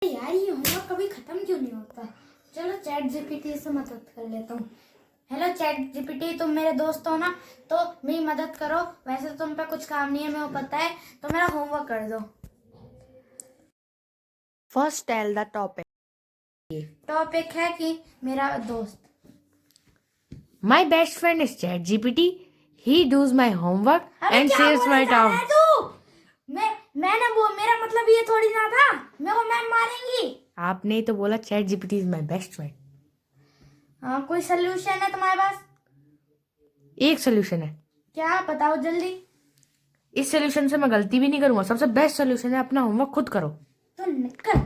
यार ये होमवर्क कभी खत्म क्यों नहीं होता। चलो चैट जीपीटी से मदद कर लेता हूँ। हेलो चैट जीपीटी, तुम मेरे दोस्त हो ना, तो मेरी मदद करो। वैसे तो तुम पे कुछ काम नहीं है, मेरे को पता है, तो मेरा होमवर्क कर दो। First tell the topic. Topic है कि मेरा दोस्त। My best friend is ChatGPT. He does my homework अबे and क्या saves बोले my जा रहा है tasks. तू? मैं ना वो, मेरा मतलब ये थोड़ी ना था, मेरे को मैम मारेंगी। आपने ही तो बोला ChatGPT is my best friend. हाँ, कोई सोल्यूशन है तुम्हारे पास? एक सोल्यूशन है। क्या बताओ जल्दी। इस सोल्यूशन से मैं गलती भी नहीं करूंगा। सबसे बेस्ट सोल्यूशन है अपना होमवर्क खुद करो। तो निकल।